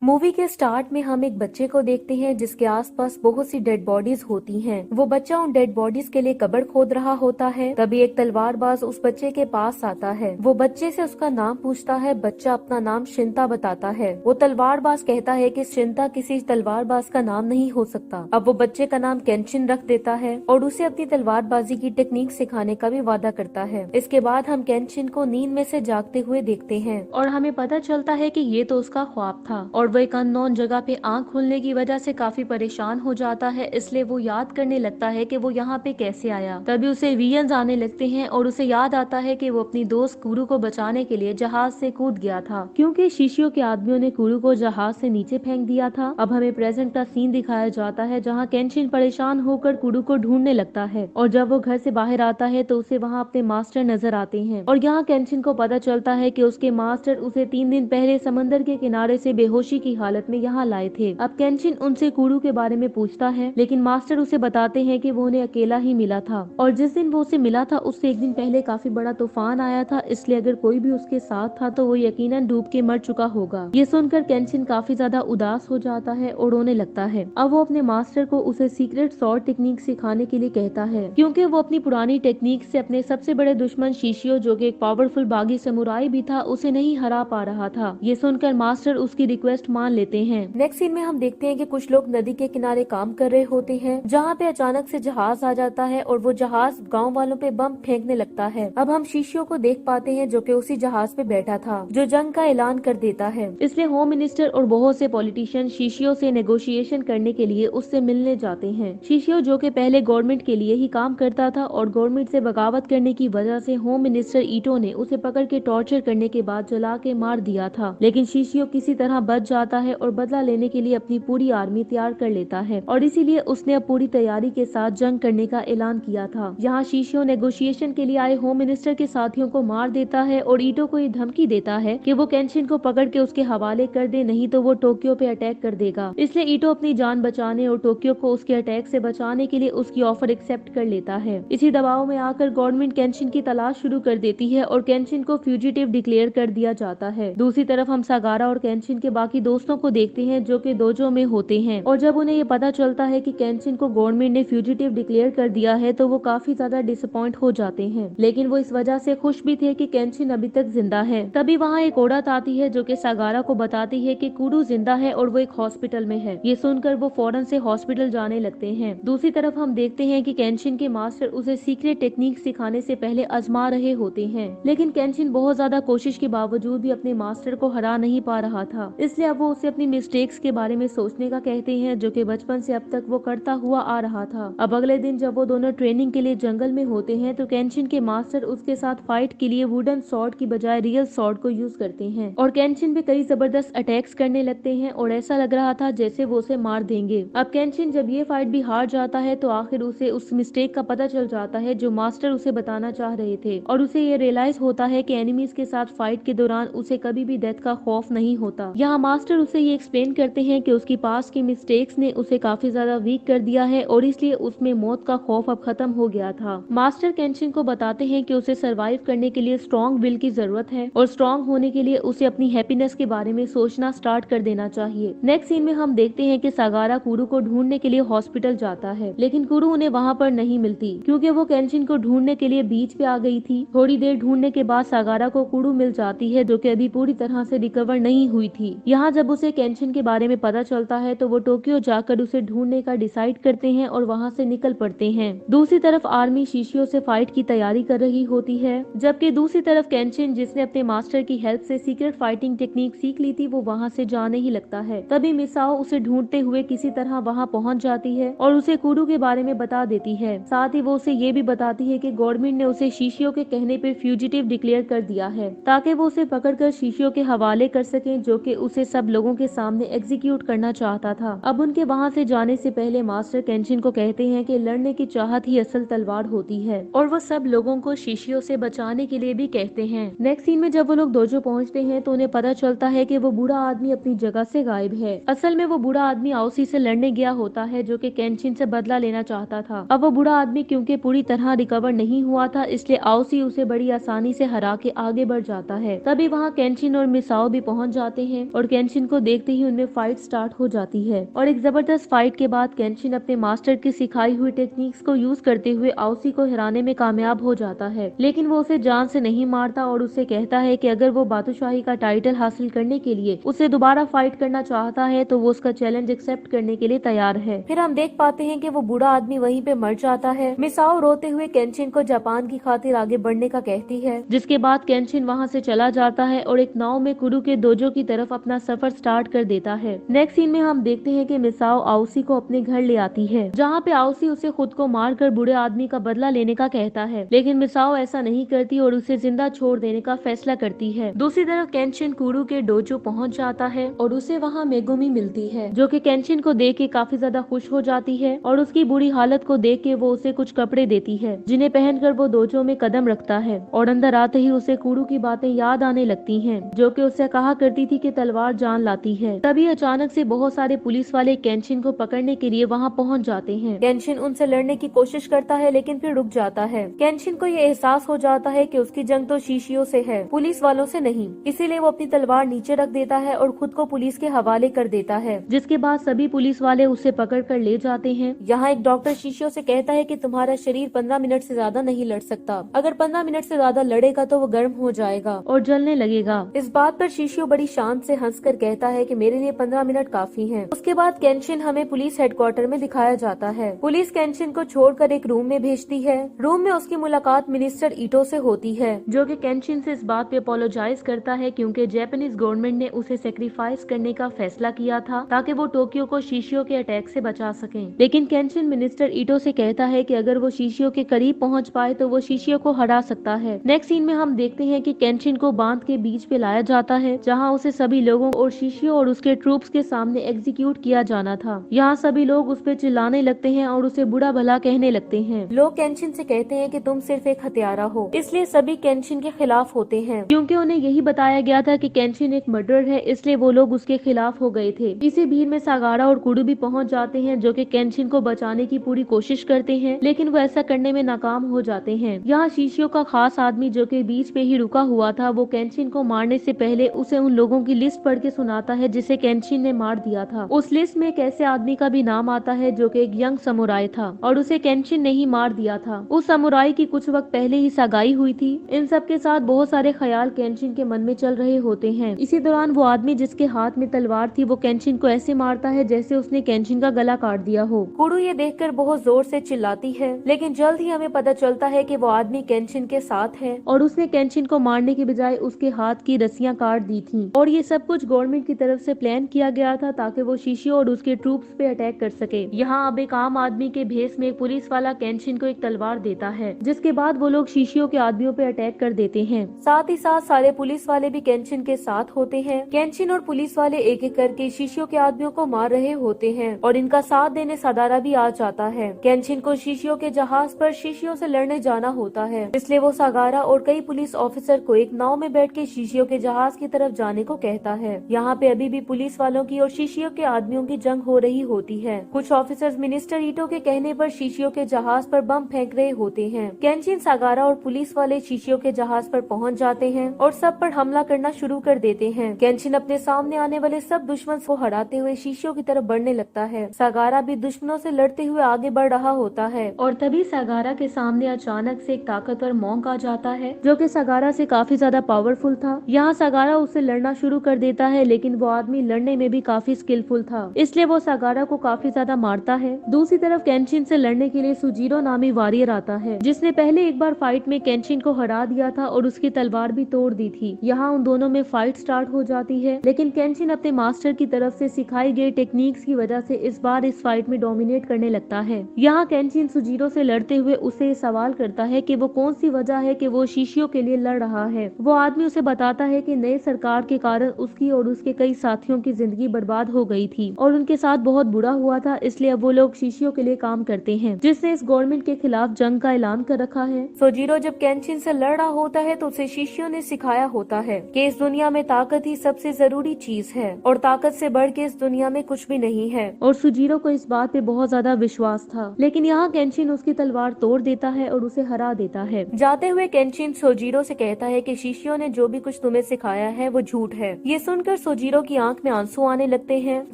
Movie के start में हम एक बच्चे को देखते हैं जिसके आसपास बहुत सी डेड बॉडीज होती हैं। वो बच्चा उन डेड बॉडीज के लिए कब्र खोद रहा होता है। तभी एक तलवारबाज उस बच्चे के पास आता है। वो बच्चे से उसका नाम पूछता है। बच्चा अपना नाम शिंता बताता है। वो तलवारबाज कहता है कि शिंता किसी तलवारबाज का नाम नहीं हो सकता। अब वो बच्चे का नाम केंशिन रख देता है और उसे अपनी तलवारबाजी की टेक्निक सिखाने का भी वादा करता है। इसके बाद हम केंशिन को नींद में से जागते हुए देखते हैं और हमें पता चलता है कि ये तो उसका ख्वाब था और वो एक अननोन जगह पे आंख खुलने की वजह से काफी परेशान हो जाता है। इसलिए वो याद करने लगता है कि वो यहाँ पे कैसे आया। तभी उसे विजन्स आने लगते हैं और उसे याद आता है कि वो अपनी दोस्त कुरू को बचाने के लिए जहाज से कूद गया था, क्योंकि शीशियों के आदमियों ने कुरू को जहाज से नीचे फेंक दिया था। अब हमें प्रेजेंट का सीन दिखाया जाता है जहाँ केंशिन परेशान होकर कुरू को ढूंढने लगता है और जब वो घर से बाहर आता है तो उसे वहाँ अपने मास्टर नजर आते हैं और यहाँ केंशिन को पता चलता है कि उसके मास्टर उसे 3 दिन पहले समंदर के किनारे से बेहोशी की हालत में यहाँ लाए थे। अब केंशिन उनसे कुरू के बारे में पूछता है, लेकिन मास्टर उसे बताते हैं कि वो उन्हें अकेला ही मिला था और जिस दिन वो उसे मिला था उससे एक दिन पहले काफी बड़ा तूफान आया था, इसलिए अगर कोई भी उसके साथ था तो वो यकीनन डूब के मर चुका होगा। ये सुनकर केंशिन काफी ज्यादा उदास हो जाता है और रोने लगता है। अब वो अपने मास्टर को उसे सीक्रेट स्वॉर्ड टेक्निक सिखाने के लिए कहता है, क्योंकि वो अपनी पुरानी टेक्निक से अपने सबसे बड़े दुश्मन शीशियो, जो कि एक पावरफुल बागी समुराई भी था, उसे नहीं हरा पा रहा था। ये सुनकर मास्टर उसकी रिक्वेस्ट मान लेते हैं। नेक्स्ट सीन में हम देखते हैं कि कुछ लोग नदी के किनारे काम कर रहे होते हैं, जहाँ पे अचानक से जहाज आ जाता है और वो जहाज गांव वालों पे बम फेंकने लगता है। अब हम शीशियों को देख पाते हैं जो कि उसी जहाज पे बैठा था, जो जंग का ऐलान कर देता है। इसलिए होम मिनिस्टर और बहुत से पॉलिटिशियन शीशियों से नेगोशिएशन करने के लिए उससे मिलने जाते हैं। शीशियो, जो कि पहले गवर्नमेंट के लिए ही काम करता था और गवर्नमेंट से बगावत करने की वजह से होम मिनिस्टर ईटो ने उसे पकड़ के टॉर्चर करने के बाद जला के मार दिया था, लेकिन शीशियो किसी तरह बच जाता है और बदला लेने के लिए अपनी पूरी आर्मी तैयार कर लेता है और इसीलिए उसने अब पूरी तैयारी के साथ जंग करने का ऐलान किया था। यहाँ शीशियो नेगोशिएशन के लिए आए होम मिनिस्टर के साथियों को मार देता है और ईटो को ये धमकी देता है कि वो केंशिन को पकड़ के उसके हवाले कर दे, नहीं तो वो टोक्यो पे अटैक कर देगा। इसलिए ईटो अपनी जान बचाने और टोक्यो को उसके अटैक से बचाने के लिए उसकी ऑफर एक्सेप्ट कर लेता है। इसी दबाव में आकर गवर्नमेंट केंशिन की तलाश शुरू कर देती है और केंशिन को फ्यूजिटिव डिक्लेयर कर दिया जाता है। दूसरी तरफ हम सागारा और केंशिन के बाकी दोस्तों को देखते हैं जो कि डोजो में होते हैं और जब उन्हें ये पता चलता है कि केंशिन को गवर्नमेंट ने फ्यूजिटिव डिक्लेयर कर दिया है तो वो काफी ज्यादा डिसअपॉइंट हो जाते हैं, लेकिन वो इस वजह से खुश भी थे कि केंशिन अभी तक जिंदा है। तभी वहाँ एक औरत आती है जो कि सागारा को बताती है कि कुरू जिंदा है और वो एक हॉस्पिटल में है। ये सुनकर वो फौरन से हॉस्पिटल जाने लगते हैं। दूसरी तरफ हम देखते हैं कि केंशिन के मास्टर उसे सीक्रेट टेक्निक सिखाने से पहले आजमा रहे होते हैं, लेकिन केंशिन बहुत ज्यादा कोशिश के बावजूद भी अपने मास्टर को हरा नहीं पा रहा था। इसलिए अब वो उसे अपनी मिस्टेक्स के बारे में सोचने का कहते हैं जो कि बचपन से अब तक वो करता हुआ आ रहा था। अब अगले दिन जब वो दोनों ट्रेनिंग के लिए जंगल में होते हैं तो केंशिन के मास्टर उसके साथ फाइट के लिए वुडन सॉर्ड की बजाय रियल सॉर्ड को यूज करते हैं और केंशिन पे कई जबरदस्त अटैक्स करने लगते हैं और ऐसा लग रहा था जैसे वो उसे मार देंगे। अब केंशिन जब ये फाइट भी हार जाता है तो आखिर उसे उस मिस्टेक का पता चल जाता है जो मास्टर उसे बताना चाह रहे थे और उसे ये रियलाइज होता है कि एनिमीज के साथ फाइट के दौरान उसे कभी भी डेथ का खौफ नहीं होता। यहाँ मास्टर उसे ये एक्सप्लेन करते हैं कि उसकी पास की मिस्टेक्स ने उसे काफी ज्यादा वीक कर दिया है और इसलिए उसमें मौत का खौफ अब खत्म हो गया था। मास्टर केंशिन को बताते हैं कि उसे सरवाइव करने के लिए स्ट्रॉन्ग विल की जरूरत है और स्ट्रॉन्ग होने के लिए उसे अपनी हैप्पीनेस के बारे में सोचना स्टार्ट कर देना चाहिए। नेक्स्ट सीन में हम देखते हैं कि सागारा कुरू को ढूंढने के लिए हॉस्पिटल जाता है, लेकिन कुरू उन्हें वहाँ पर नहीं मिलती क्योंकि वो केंशिन को ढूंढने के लिए बीच पे आ गई थी। थोड़ी देर ढूंढने के बाद सागारा को कुरू मिल जाती है जो कि अभी पूरी तरह से रिकवर नहीं हुई थी। यहाँ जब उसे केंशिन के बारे में पता चलता है तो वो टोक्यो जाकर उसे ढूंढने का डिसाइड करते हैं और वहाँ से निकल पड़ते हैं। दूसरी तरफ आर्मी शीशियों से फाइट की तैयारी कर रही होती है, जबकि दूसरी तरफ केंशिन, जिसने अपने मास्टर की हेल्प से सीक्रेट फाइटिंग टेक्निक सीख ली थी, वो वहाँ से जाने ही लगता है। तभी मिसाओ उसे ढूंढते हुए किसी तरह वहाँ पहुँच जाती है और उसे कुरू के बारे में बता देती है। साथ ही वो उसे ये भी बताती है कि गवर्नमेंट ने उसे शीशियों के कहने पर फ्यूजिटिव डिक्लेयर कर दिया है ताकि वो उसे पकड़कर शीशियों के हवाले कर सके, जो कि उसे सब लोगों के सामने एग्जीक्यूट करना चाहता था। अब उनके वहाँ से जाने से पहले मास्टर केंशिन को कहते हैं कि लड़ने की चाहत ही असल तलवार होती है और वो सब लोगों को शीशियों से बचाने के लिए भी कहते हैं। नेक्स्ट सीन में जब वो लोग डोजो पहुँचते हैं तो उन्हें पता चलता है कि वो बूढ़ा आदमी अपनी जगह से गायब है। असल में वो बूढ़ा आदमी आओसी से लड़ने गया होता है जो कि केंशिन से बदला लेना चाहता था। अब वो बूढ़ा आदमी क्योंकि पूरी तरह रिकवर नहीं हुआ था, इसलिए आओसी उसे बड़ी आसानी से हरा के आगे बढ़ जाता है। तभी वहाँ केंशिन और मिसाओ भी पहुँच जाते हैं और केंशिन केंशिन को देखते ही उनमें फाइट स्टार्ट हो जाती है और एक जबरदस्त फाइट के बाद केंशिन अपने मास्टर की सिखाई हुई टेक्निक्स को यूज करते हुए आउसी को हराने में कामयाब हो जाता है। लेकिन वो उसे जान से नहीं मारता और उसे कहता है कि अगर वो बादशाही का टाइटल हासिल करने के लिए उसे दोबारा फाइट करना चाहता है तो वो उसका चैलेंज एक्सेप्ट करने के लिए तैयार है। फिर हम देख पाते हैं कि वो बूढ़ा आदमी वहीं पे मर जाता है। मिसाओ रोते हुए केंशिन को जापान की खातिर आगे बढ़ने का कहती है, जिसके बाद केंशिन वहाँ से चला जाता है और एक नाव में कुरु के दोजो की तरफ अपना सफर स्टार्ट कर देता है। नेक्स्ट सीन में हम देखते हैं कि मिसाओ आउसी को अपने घर ले आती है, जहाँ पे आउसी उसे खुद को मारकर बूढ़े आदमी का बदला लेने का कहता है, लेकिन मिसाओ ऐसा नहीं करती और उसे जिंदा छोड़ देने का फैसला करती है। दूसरी तरफ केंशिन कुरु के डोजो पहुँच जाता है और उसे वहाँ मेगुमी मिलती है, जो कि केंशिन को देख के काफी ज्यादा खुश हो जाती है और उसकी बुरी हालत को देख के वो उसे कुछ कपड़े देती है, जिन्हें पहनकर वो डोजो में कदम रखता है और अंदर आते ही उसे कुरु की बातें याद आने लगती हैं, जो कि उससे कहा करती थी कि तलवार जान लाती है। तभी अचानक से बहुत सारे पुलिस वाले केंशिन को पकड़ने के लिए वहाँ पहुँच जाते हैं। केंशिन उनसे लड़ने की कोशिश करता है लेकिन फिर रुक जाता है। केंशिन को ये एहसास हो जाता है कि उसकी जंग तो शीशियों से है, पुलिस वालों से नहीं, इसीलिए वो अपनी तलवार नीचे रख देता है और खुद को पुलिस के हवाले कर देता है, जिसके बाद सभी पुलिस वाले उसे पकड़ कर ले जाते हैं। यहाँ एक डॉक्टर शीशियों से कहता है कि तुम्हारा शरीर 15 मिनट से ज्यादा नहीं लड़ सकता, अगर 15 मिनट से ज्यादा लड़ेगा तो वो गर्म हो जाएगा और जलने लगेगा। इस बात पर शीशियो बड़ी शांत से हंसकर कहता है कि मेरे लिए 15 मिनट काफी हैं। उसके बाद केंशिन हमें पुलिस हेडक्वार्टर में दिखाया जाता है। पुलिस केंशिन को छोड़कर एक रूम में भेजती है। रूम में उसकी मुलाकात मिनिस्टर ईटो से होती है, जो कि केंशिन से इस बात पे अपोलोजाइज करता है क्योंकि जापानीज गवर्नमेंट ने उसे सेक्रीफाइस करने का फैसला किया था ताकि वो टोक्यो को शीशियों के अटैक से बचा सकें। लेकिन केंशिन मिनिस्टर ईटो से कहता है कि अगर वो शीशियों के करीब पहुंच पाए तो वो शीशियों को हरा सकता है। नेक्स्ट सीन में हम देखते हैं कि केंशिन को बांध के बीच पे लाया जाता है, जहां उसे सभी लोगों और शीशियों और उसके ट्रूप्स के सामने एग्जीक्यूट किया जाना था। यहाँ सभी लोग उस पे चिल्लाने लगते हैं और उसे बुरा भला कहने लगते हैं। लोग केंशिन से कहते हैं कि तुम सिर्फ एक हत्यारा हो, इसलिए सभी केंशिन के खिलाफ होते हैं, क्योंकि उन्हें यही बताया गया था कि केंशिन एक मर्डरर है, इसलिए वो लोग उसके खिलाफ हो गए थे। इसी भीड़ में सागारा और कुरु भी पहुंच जाते हैं, जो कि केंशिन को बचाने की पूरी कोशिश करते हैं, लेकिन वो ऐसा करने में नाकाम हो जाते हैं। यहाँ शीशियों का खास आदमी, जो कि बीच पे ही रुका हुआ था, वो केंशिन को मारने से पहले उसे उन लोगों की लिस्ट पढ़ के सुनाता है जिसे केंशिन ने मार दिया था। उस लिस्ट में एक ऐसे आदमी का भी नाम आता है जो कि एक यंग समुराई था और उसे केंशिन ने ही मार दिया था। उस समुराई की कुछ वक्त पहले ही सगाई हुई थी। इन सब के साथ बहुत सारे ख्याल केंशिन के मन में चल रहे होते हैं। इसी दौरान वो आदमी जिसके हाथ में तलवार थी वो केंशिन को ऐसे मारता है जैसे उसने केंशिन का गला काट दिया हो। कुरु ये देखकर बहुत जोर से चिल्लाती है, लेकिन जल्द ही हमें पता चलता है कि वो आदमी केंशिन के साथ है और उसने केंशिन को मारने के बजाय उसके हाथ की रस्सियां काट दी थी। और ये सब कुछ गवर्नमेंट की तरफ से प्लान किया गया था ताकि वो शीशियों और उसके ट्रूप्स पे अटैक कर सके। यहाँ अब एक आम आदमी के भेस में एक पुलिस वाला केंशिन को एक तलवार देता है, जिसके बाद वो लोग शीशियों के आदमियों पे अटैक कर देते हैं। साथ ही साथ सारे पुलिस वाले भी केंशिन के साथ होते हैं। केंशिन और पुलिस वाले एक एक करके शीशियों के आदमियों को मार रहे होते हैं और इनका साथ देने सादारा भी आ जाता है। केंशिन को शीशियों के जहाज पर शीशियों से लड़ने जाना होता है, इसलिए वो सागारा और कई पुलिस ऑफिसर को एक नाव में बैठ के शीशियों के जहाज की तरफ जाने को कहता है। यहाँ पे अभी भी पुलिस वालों की और शीशियों के आदमियों की जंग हो रही होती है। कुछ ऑफिसर्स मिनिस्टर ईटो के कहने पर शीशियों के जहाज पर बम फेंक रहे होते हैं। केंशिन, सागारा और पुलिस वाले शीशियों के जहाज पर पहुंच जाते हैं और सब पर हमला करना शुरू कर देते हैं। केंशिन अपने सामने आने वाले सब दुश्मन को हराते हुए शीशियों की तरफ बढ़ने लगता है। सागारा भी दुश्मनों से लड़ते हुए आगे बढ़ रहा होता है और तभी सागारा के सामने अचानक से एक ताकतवर मॉन्क आ जाता है, जो कि सागारा से काफी ज्यादा पावरफुल था। यहाँ सागारा उससे लड़ना शुरू कर देता है, लेकिन वो आदमी लड़ने में भी काफी स्किलफुल था, इसलिए वो सागारा को काफी ज्यादा मारता है। दूसरी तरफ केंशिन से लड़ने के लिए सुजीरो नामी वॉरियर आता है, जिसने पहले एक बार फाइट में केंशिन को हरा दिया था और उसकी तलवार भी तोड़ दी थी। यहाँ उन दोनों में फाइट स्टार्ट हो जाती है, लेकिन केंशिन अपने मास्टर की तरफ से सिखाई गई टेक्निक्स की वजह से इस बार इस फाइट में डोमिनेट करने लगता है। यहाँ केंशिन सुजीरो से लड़ते हुए उससे सवाल करता है कि वो कौन सी वजह है कि वो शीशियों के लिए लड़ रहा है। वो आदमी उसे बताता है कि नए सरकार के कारण उसकी और उसके कई साथियों की जिंदगी बर्बाद हो गई थी और उनके साथ बहुत बुरा हुआ था, इसलिए अब वो लोग शीशियों के लिए काम करते हैं, जिसने इस गवर्नमेंट के खिलाफ जंग का ऐलान कर रखा है। सुजीरो जब केंशिन से लड़ रहा होता है तो उसे शीशियों ने सिखाया होता है कि इस दुनिया में ताकत ही सबसे जरूरी चीज है और ताकत से बढ़ के इस दुनिया में कुछ भी नहीं है। और सुजीरो को इस बात पे बहुत ज्यादा विश्वास था, लेकिन यहाँ केंशिन उसकी तलवार तोड़ देता है और उसे हरा देता है। जाते हुए केंशिन सोजीरो से कहता है कि शीशियों ने जो भी कुछ तुम्हें सिखाया है वो झूठ है। ये सुनकर देखकर सोजीरो की आंख में आंसू आने लगते हैं।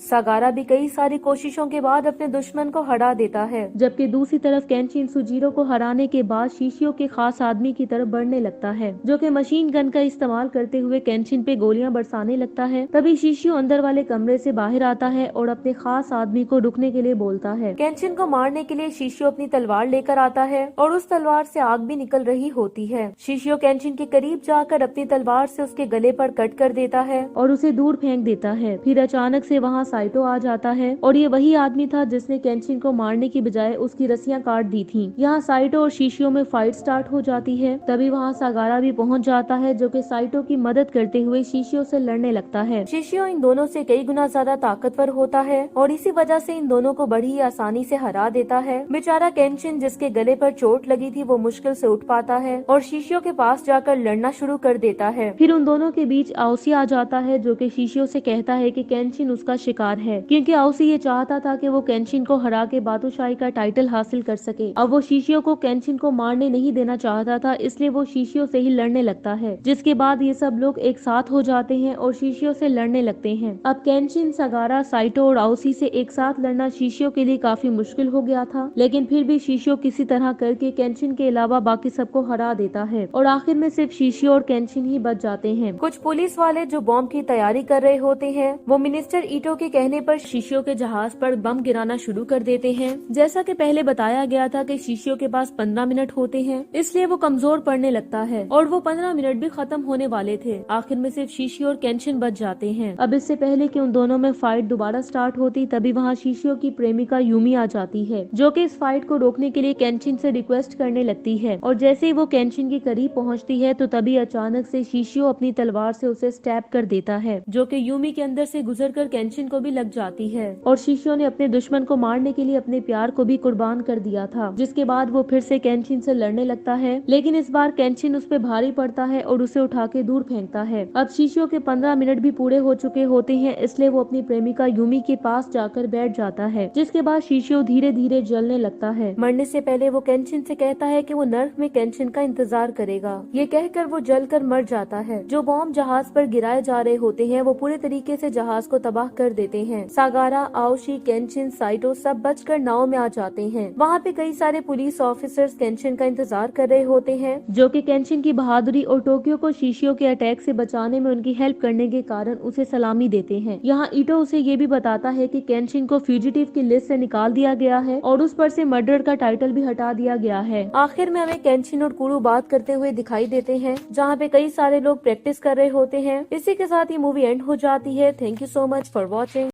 सागारा भी कई सारी कोशिशों के बाद अपने दुश्मन को हरा देता है, जबकि दूसरी तरफ केंशिन सोजीरो को हराने के बाद शीशियो के खास आदमी की तरफ बढ़ने लगता है, जो कि मशीन गन का इस्तेमाल करते हुए केंशिन पे गोलियां बरसाने लगता है। तभी शीशियो अंदर वाले कमरे से बाहर आता है और अपने खास आदमी को रुकने के लिए बोलता है। केंशिन को मारने के लिए शीशियो अपनी तलवार लेकर आता है और उस तलवार से आग भी निकल रही होती है। शीशियो केंशिन के करीब जाकर अपनी तलवार से उसके गले पर कट कर देता है और उसे दूर फेंक देता है। फिर अचानक से वहाँ साइटो आ जाता है और ये वही आदमी था जिसने केंशिन को मारने की बजाय उसकी रस्सियां काट दी थी। यहाँ साइटो और शीशियो में फाइट स्टार्ट हो जाती है। तभी वहाँ सागारा भी पहुँच जाता है, जो कि साइटो की मदद करते हुए शीशियो से लड़ने लगता है। शीशियो इन दोनों से कई गुना ज्यादा ताकतवर होता है और इसी वजह से इन दोनों को बड़ी आसानी से हरा देता है। बेचारा केंशिन, जिसके गले पर चोट लगी थी, वो मुश्किल से उठ पाता है और शीशियो के पास जाकर लड़ना शुरू कर देता है। फिर उन दोनों के बीच आओसी आ जाता है, जो कि शीशियो से कहता है कि केंशिन उसका शिकार है, क्योंकि आओसी ये चाहता था कि वो केंशिन को हरा के बादशाही का टाइटल हासिल कर सके। अब वो शीशियो को केंशिन को मारने नहीं देना चाहता था, इसलिए वो शीशियो से ही लड़ने लगता है। जिसके बाद ये सब लोग एक साथ हो जाते हैं और शीशियो से लड़ने लगते हैं। अब केंशिन, सागारा, साइटो और आओसी से एक साथ लड़ना शीशियो के लिए काफी मुश्किल हो गया था, लेकिन फिर भी शीशियो किसी तरह करके केंशिन के अलावा बाकी सबको हरा देता है और आखिर में सिर्फ शीशियो और केंशिन ही बच जाते हैं। कुछ पुलिस वाले जो बॉम्ब की तैयारी कर रहे होते हैं, वो मिनिस्टर ईटो के कहने पर शीशियो के जहाज पर बम गिराना शुरू कर देते हैं। जैसा कि पहले बताया गया था कि शीशियो के पास 15 मिनट होते हैं, इसलिए वो कमजोर पड़ने लगता है और वो 15 मिनट भी खत्म होने वाले थे। आखिर में सिर्फ शीशियो और केंशिन बच जाते हैं। अब इससे पहले कि उन दोनों में फाइट दोबारा स्टार्ट होती, तभी वहाँ शीशियो की प्रेमिका यूमी आ जाती है, जो कि इस फाइट को रोकने के लिए केंशिन से रिक्वेस्ट करने लगती है। और जैसे ही वो केंशिन के करीब पहुँचती है तो तभी अचानक से शीशियो अपनी तलवार से उसे स्टैब कर देता है, जो कि यूमी के अंदर से गुजरकर केंशिन को भी लग जाती है। और शीशियो ने अपने दुश्मन को मारने के लिए अपने प्यार को भी कुर्बान कर दिया था। जिसके बाद वो फिर से केंशिन से लड़ने लगता है, लेकिन इस बार केंशिन उस पे भारी पड़ता है और उसे उठा के दूर फेंकता है। अब शीशियो के 15 मिनट भी पूरे हो चुके होते हैं, इसलिए वो अपनी प्रेमिका यूमी के पास जाकर बैठ जाता है। जिसके बाद शीशियो धीरे धीरे जलने लगता है। मरने से पहले वो केंशिन से कहता है कि वो नर्क में केंशिन का इंतजार करेगा। ये कहकर वो जलकर मर जाता है। जो बॉम्ब जहाज पर गिराए जा रहे होते हैं, वो पूरे तरीके से जहाज को तबाह कर देते हैं। सागारा, आओशी, केंशिन, साइटो सब बचकर नाव में आ जाते हैं। वहाँ पे कई सारे पुलिस ऑफिसर्स केंशिन का इंतजार कर रहे होते हैं, जो कि केंशिन की बहादुरी और टोक्यो को शीशियो के अटैक से बचाने में उनकी हेल्प करने के कारण उसे सलामी देते हैं। यहाँ ईटो उसे ये भी बताता है कि केंशिन को फ्यूजिटिव की लिस्ट से निकाल दिया गया है और उस पर से मर्डर का टाइटल भी हटा दिया गया है। आखिर में हमें केंशिन और कुरु बात करते हुए दिखाई देते हैं, जहाँ पे कई सारे लोग प्रैक्टिस कर रहे होते हैं। इसी के साथ ये मूवी एंड हो जाती है। Thank you so much for watching.